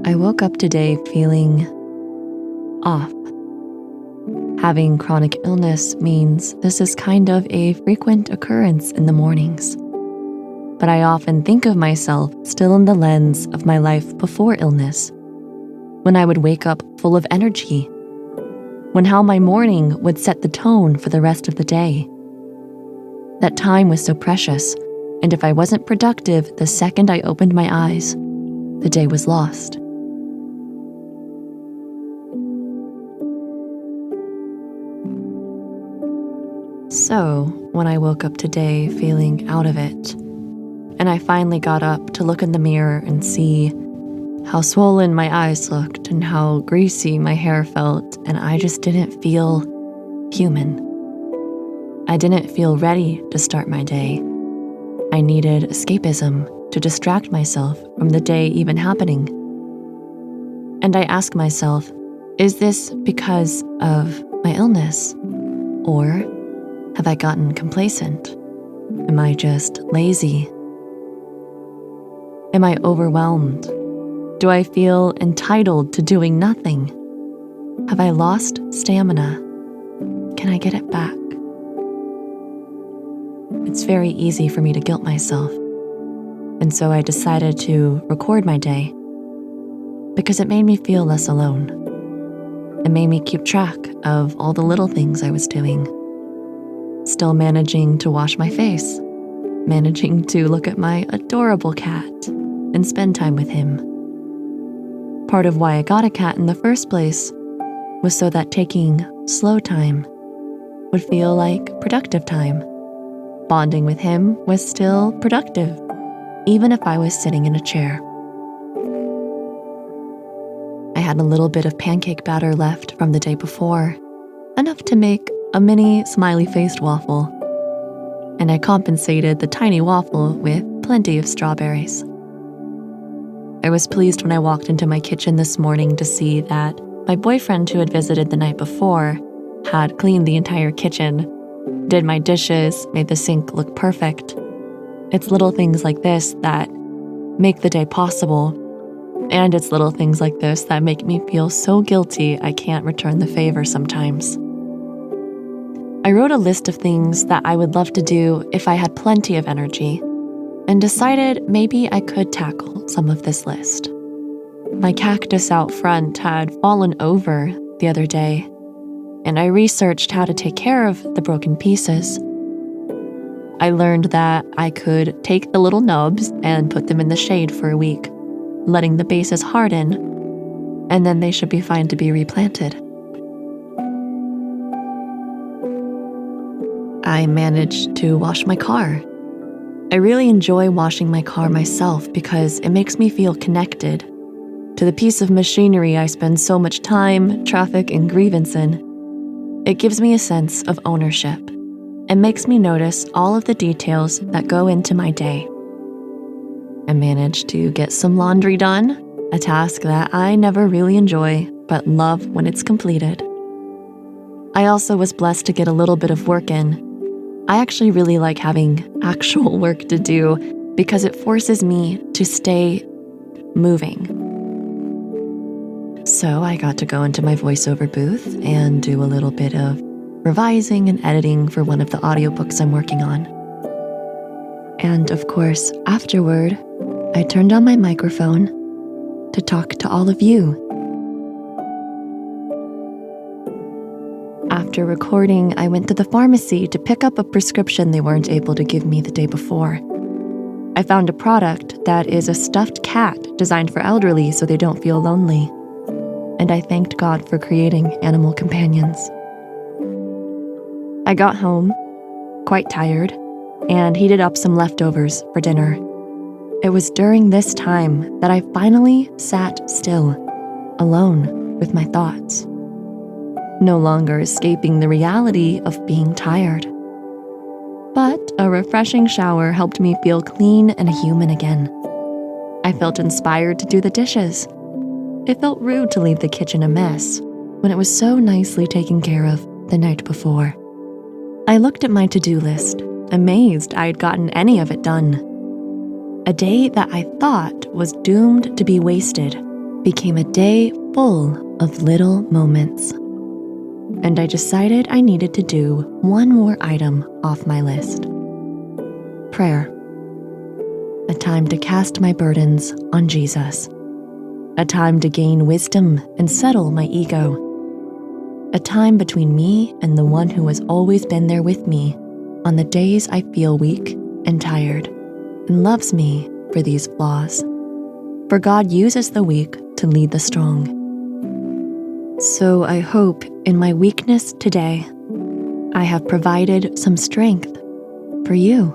I woke up today feeling off. Having chronic illness means this is kind of a frequent occurrence in the mornings. But I often think of myself still in the lens of my life before illness, when I would wake up full of energy, when how my morning would set the tone for the rest of the day. That time was so precious, and if I wasn't productive the second I opened my eyes, the day was lost. So, when I woke up today feeling out of it, and I finally got up to look in the mirror and see how swollen my eyes looked and how greasy my hair felt, and I just didn't feel human. I didn't feel ready to start my day. I needed escapism to distract myself from the day even happening. And I asked myself, is this because of my illness? Or have I gotten complacent? Am I just lazy? Am I overwhelmed? Do I feel entitled to doing nothing? Have I lost stamina? Can I get it back? It's very easy for me to guilt myself, and so I decided to record my day because it made me feel less alone. It made me keep track of all the little things I was doing. Still managing to wash my face, managing to look at my adorable cat and spend time with him. Part of why I got a cat in the first place was so that taking slow time would feel like productive time. Bonding with him was still productive, even if I was sitting in a chair. I had a little bit of pancake batter left from the day before, enough to make a mini smiley-faced waffle, and I compensated the tiny waffle with plenty of strawberries. I was pleased when I walked into my kitchen this morning to see that my boyfriend who had visited the night before had cleaned the entire kitchen, did my dishes, made the sink look perfect. It's little things like this that make the day possible, and it's little things like this that make me feel so guilty I can't return the favor sometimes. I wrote a list of things that I would love to do if I had plenty of energy, and decided maybe I could tackle some of this list. My cactus out front had fallen over the other day, and I researched how to take care of the broken pieces. I learned that I could take the little nubs and put them in the shade for a week, letting the bases harden, and then they should be fine to be replanted. I managed to wash my car. I really enjoy washing my car myself because it makes me feel connected to the piece of machinery I spend so much time, traffic, and grievance in. It gives me a sense of ownership and makes me notice all of the details that go into my day. I managed to get some laundry done, a task that I never really enjoy but love when it's completed. I also was blessed to get a little bit of work in. I actually really like having actual work to do because it forces me to stay moving. So I got to go into my voiceover booth and do a little bit of revising and editing for one of the audiobooks I'm working on. And of course, afterward, I turned on my microphone to talk to all of you. After recording, I went to the pharmacy to pick up a prescription they weren't able to give me the day before. I found a product that is a stuffed cat designed for elderly so they don't feel lonely. And I thanked God for creating animal companions. I got home, quite tired, and heated up some leftovers for dinner. It was during this time that I finally sat still, alone with my thoughts. No longer escaping the reality of being tired. But a refreshing shower helped me feel clean and human again. I felt inspired to do the dishes. It felt rude to leave the kitchen a mess when it was so nicely taken care of the night before. I looked at my to-do list, amazed I'd gotten any of it done. A day that I thought was doomed to be wasted became a day full of little moments. And I decided I needed to do one more item off my list. Prayer. A time to cast my burdens on Jesus. A time to gain wisdom and settle my ego. A time between me and the one who has always been there with me on the days I feel weak and tired, and loves me for these flaws. For God uses the weak to lead the strong. So I hope in my weakness today, I have provided some strength for you.